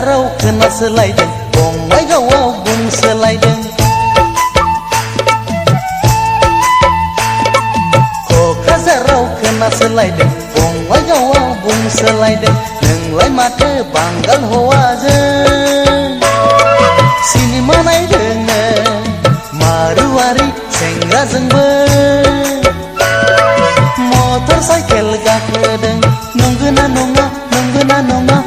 क'क्राझाराव खोनासोलायदों बङाइगावआव बुंसोलायदों क'क्राझाराव खोनासोलायदों बङाइगावआव बुंसोलायदों नोंलाय माथो बांगाल हौवाजों सिनेमा नायदोंनो मारुवारि सेंग्राजोंबो मटर साइकेल गाखोदों नंगौना नङा नंगौना नङा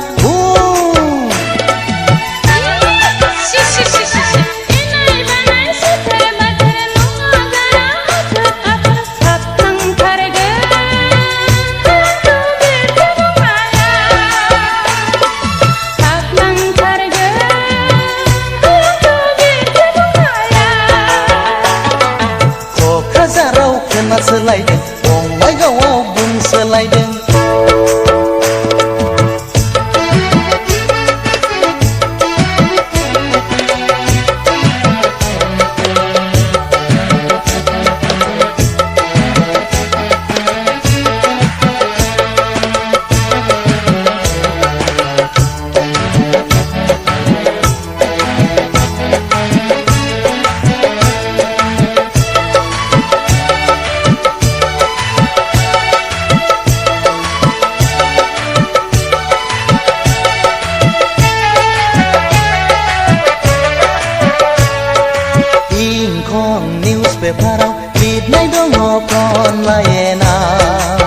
क'क्राझाराव खोनासोलायदों बङाइगावआव बुंसोलायदों पेपाराव लिरनाय दङ अनलाइनाव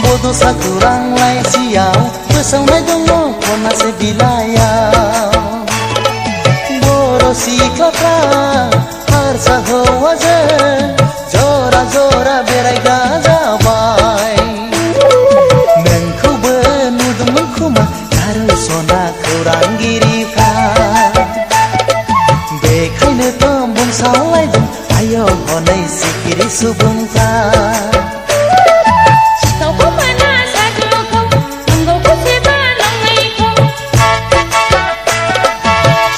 बड'सा खौरां लाइसियाव फोसावनाय दङ खनासे बिलाइयाव बर' सिख्लाफ्रा हारसा हौवाजों जरा जरा बेरायग्रा जाबाय नोंखौबो नुदोंमोन खोमा आरो सना खौरांगिरिफ्रा बेखायनोथ' बुंसावलायदों आयौ हनै सिखिरि सुबुंफ्रा सिखावखौ मोना सागुखौ नंगौखौ सेबा नङैखौ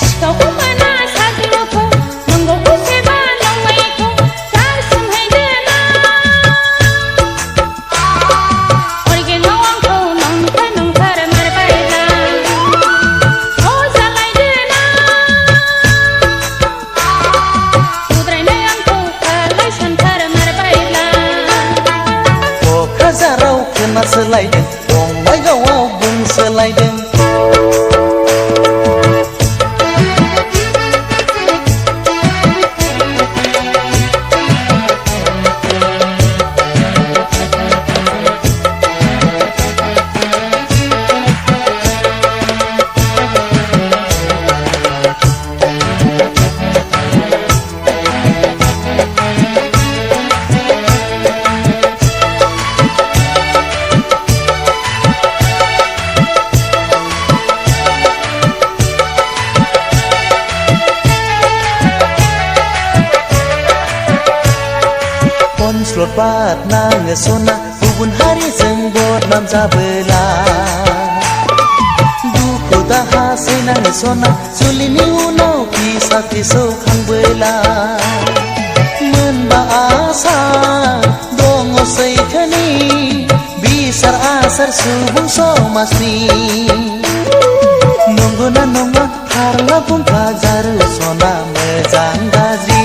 सिखावखौ मोना सागुखौ नंगौखौ सेबा नङैखौ गारसोमहैदोना अरगेंआव आंखौ नंथार मारबायब्ला जालायदोना क'क्राझाराव खोनासोलायदों बङाइगावआव बुंसोलायदों slot bat naङो सना गुबुन हारिजों बदनाम जाबोला दुखु दाहा सैनाङो सना जुलिनि उनाव फिसा फिसौ खांबोला मोनबा आसा दङ सैथोनि बिसार आसार सुबुं समाजनि नंगौना नङा फारला बुंफाजारु सना मोजां गाज्रि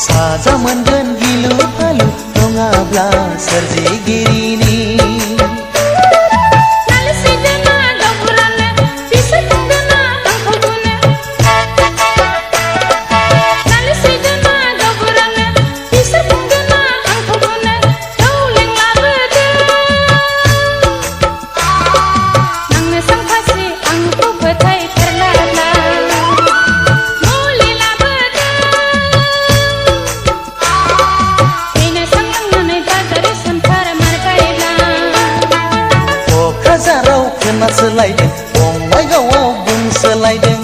साजा मोनगोन गिलु फालु नङाब्ला सोरजिगिरिनि क'क्राझाराव खोनासोलायदों बङाइगावआव बुंसोलायदों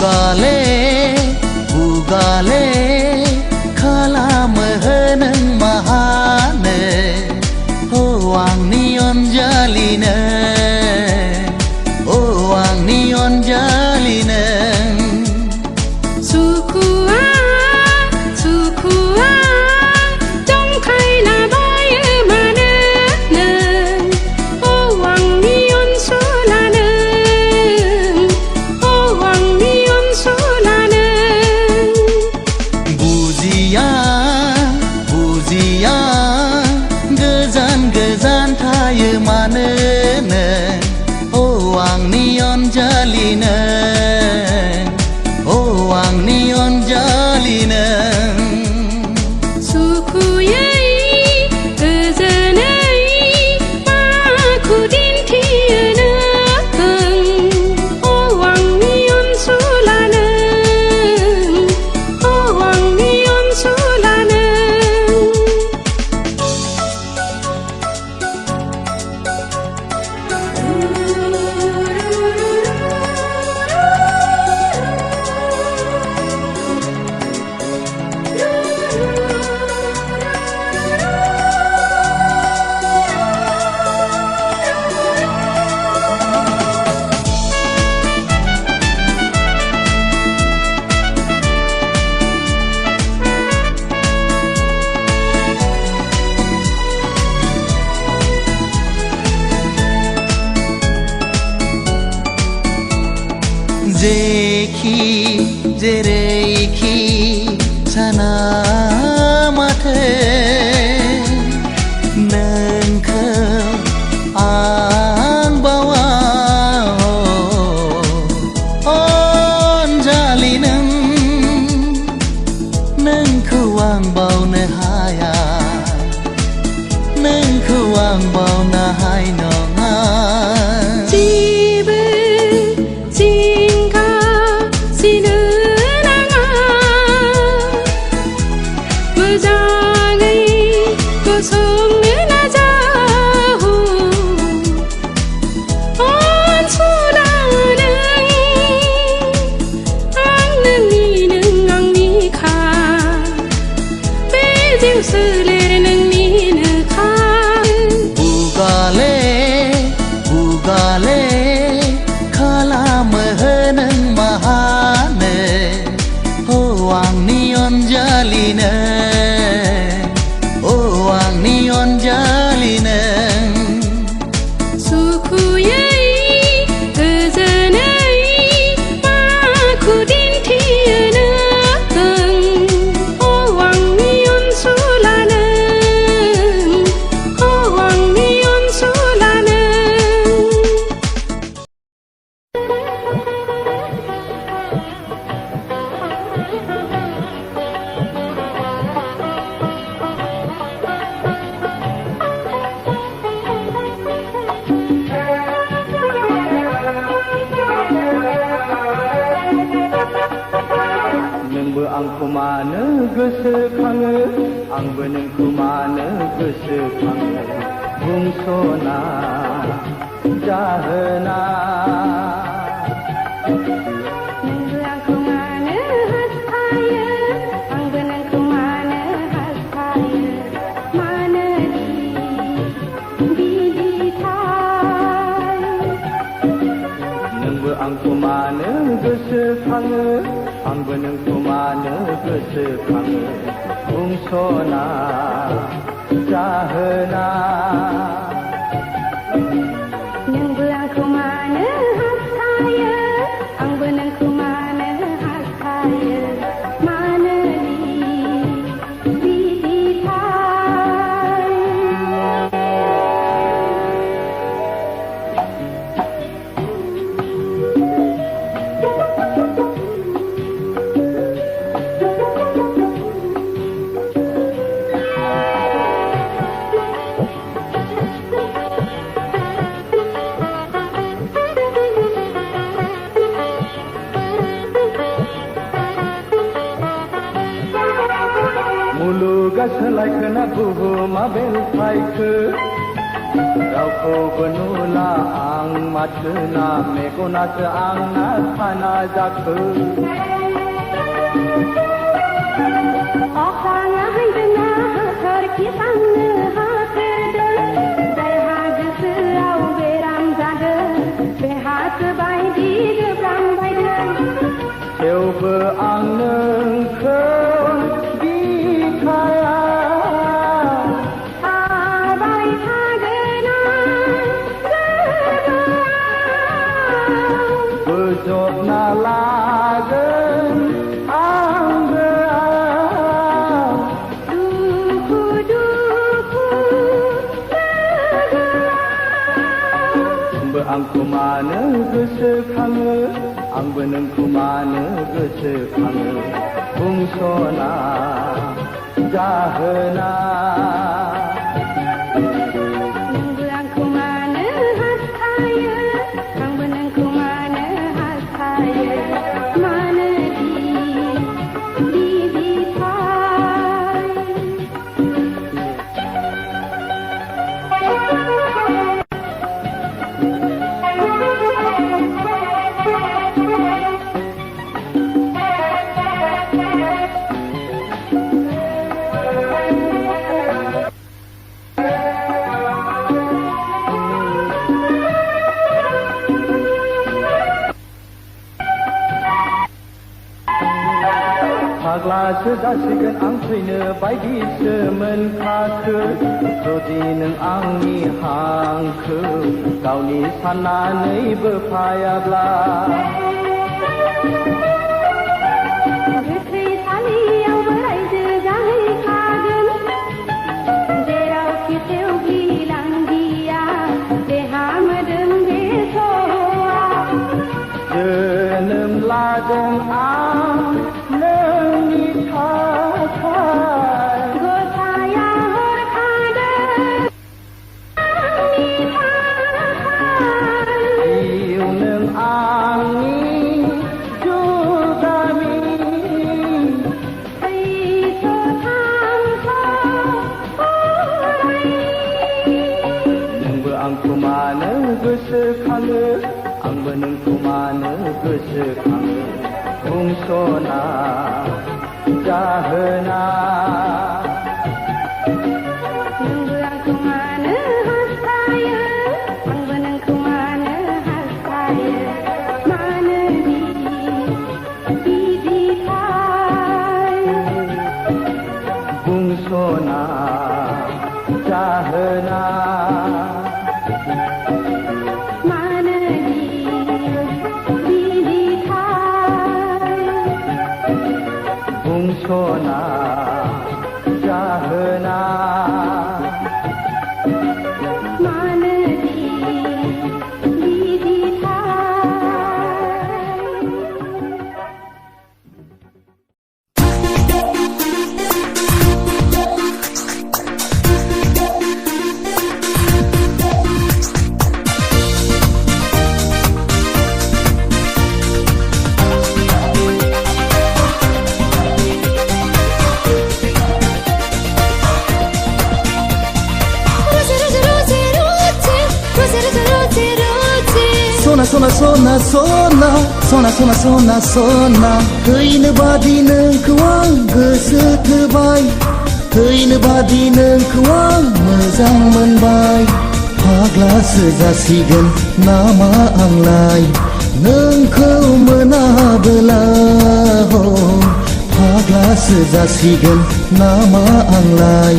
बुगाले बुगाले खालामो नों माहानो औ आंनि अनजालिनो औ आंनि अनजालिनो सुखुआ सुखुआ जंखायलाबायो मानो नों औ आंनि अनसुला नों औ आंनि अनसुला नों बुजिया बुजिया गोजान गोजान थायो मानो नों औ आंनि अनजालि नों औ आंनि अनजालि नों सुखुयै गोजोनै माखौ दिन्थियो नों औ आंनि अनसुला नों औ आंनि अनसुला नों जेखि जेरैखि साना माथो नोंखौ आं बावा अनजालि नोंखौ आं बावनो हाया नोंखौ आं बावनो हाय नङा जेबो जिंगा सिनो नाङा मोजाङै गसंनो नाजा अनसुला नों आं नोंनि नों आंनिखा बे जिउ सोलेर नोंनिनोखा बुगाले बुगाले खालामो नों माहानो औ आंनि अनजालि नों औ आंनि अनजालि नों सुखुयै गोजोनै माखौ दिन्थियो नों औ आंनि अनसुला नों औ आंनि अनसुला नों नोंबो आंखौ मानो गोसोखाङो आंबो नोंखौ मानो गोसोखाङो बुंस'ना जाहोना नोंबो आंखौ मानो हास्थायो आंबो नोंखौ मानो हास्थायो मानो बिदिथाय नोंबो आंखौ मानो गोसोखाङो आंबो नोंखौ मानो गोसोखाङो बुंस'ना जाहोना नोंबो आंखौ मानो हास्थायो आंबो नोंखौ मानो हास्थायो मानो बिदिथाय मुलुगा सोलायखोना बुहुमा बेलथायखो रावखौबो नुला आं माथो ना मेगनासो आंना खाना जाखो अखाङा हायदोंना हाथरखि साननो हाथारदों जायहा गोसोआव बेराम जादों बेहासो बायदि गोब्राम बायदों थेवबो आं नोंखौ गिखाया थाबाय थागोन आं बोजबना लागोन आंबो दुखु दुखु नोंबो आंखौ मानो गोसोखाङो आंबो नोंखौ मानो गोसोखाङो बुंस'ना जाहोना नोंबो आंखौ मानो हास्थायो आंबो नोंखौ मानो हास्थायो मानो बिदिथाय फाग्लासो जासिगोन आं थैनो बायदिसो मोनखाखो जुदि नों आंनि हांखो गावनि साननानैबो फायाब्ला गोथैसालियावबो रायजो जाहैखागोन जेरावखि थेवबि लांगिया देहा मोदोम बे सौआ जोनोम लादों आं नोंनि थाखाय गसाया हरखादों आंनि थाखाय जिउ नों आंनि जुगामि नोंबो आंखौ मानो गोसोखाङो आंबो नोंखौ मानो गोसोखाङो बुंस'ना जाहोना नोंबो आंखौ मानो हास्थायो आंबो नोंखौ मानो हास्थायो मानो बिदिथाय बुंस'ना जाहोना मानो बिदिथाय बुंस'ना जाहोना मानो बिदिथाय सना सना सना सना सना सना सना थैनो बादि नोंखौ आं गोसो थोबाय थैनो बादि नोंखौ आं मोजां मोनबाय फाग्लासो जासिगोन नामा आंलाय नोंखौ मोनाबोला फाग्लासो जासिगोन नामा आंलाय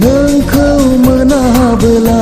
नोंखौ मोनाबोला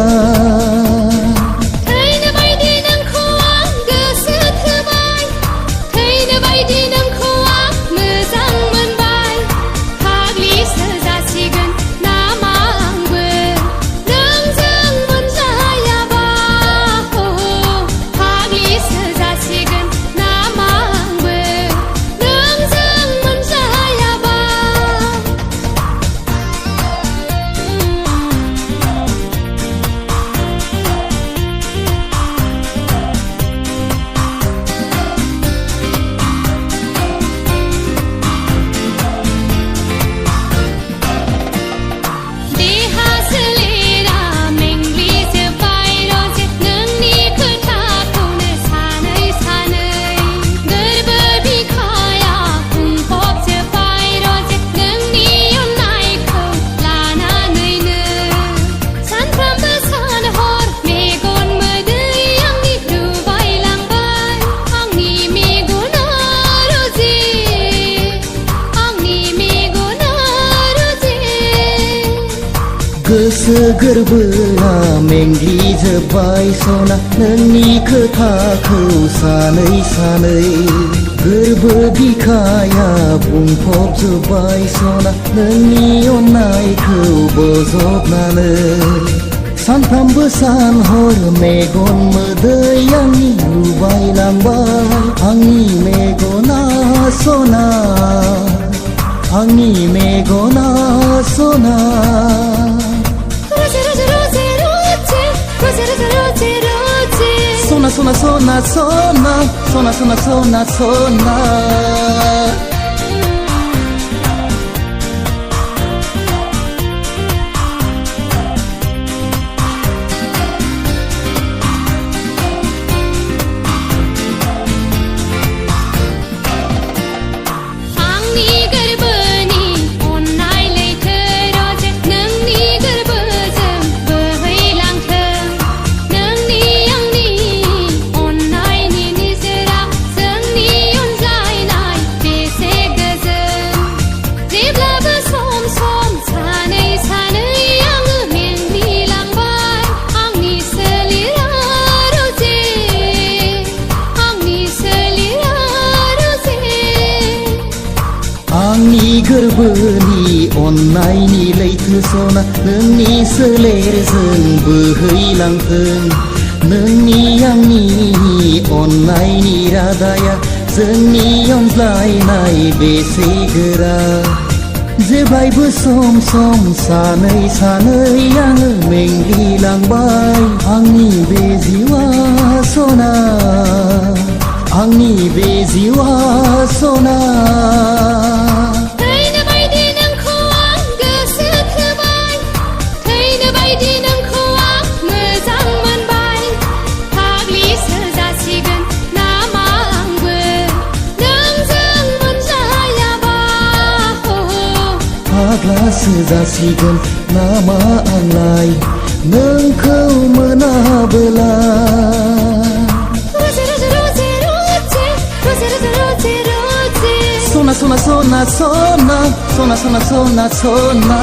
गोसो गोरबोआ मेंग्लिजोब्बाय सना नोंनि खोथाखौ सानै सानै गोरबो बिखाया बुंफबजोब्बाय सना नोंनि अननायखौ बोजबनानै सानफ्रामबो सानहर मेगन मोदै आंनि नुबायलांबाय आंनि मेगना सना आंनि मेगना सना सना सना सना सना सना सना सना सना आंनि गोरबोनि अननायनि लैथो सना नोंनि सोलेरजों बोहैलांथों नोंनि आंनि अननायनि रादाया जोंनि अनज्लायनाय बेसे गोरा जेब्लायबो सम सम सानै सानै आङो मेंग्लिलांबाय आंनि बे जिउआ सना आंनि बे जिउआ सना फाग्लासो जासिगोन नामा आंलाय नोंखौ मोनाबोला सना सना सना सना सना सना सना सना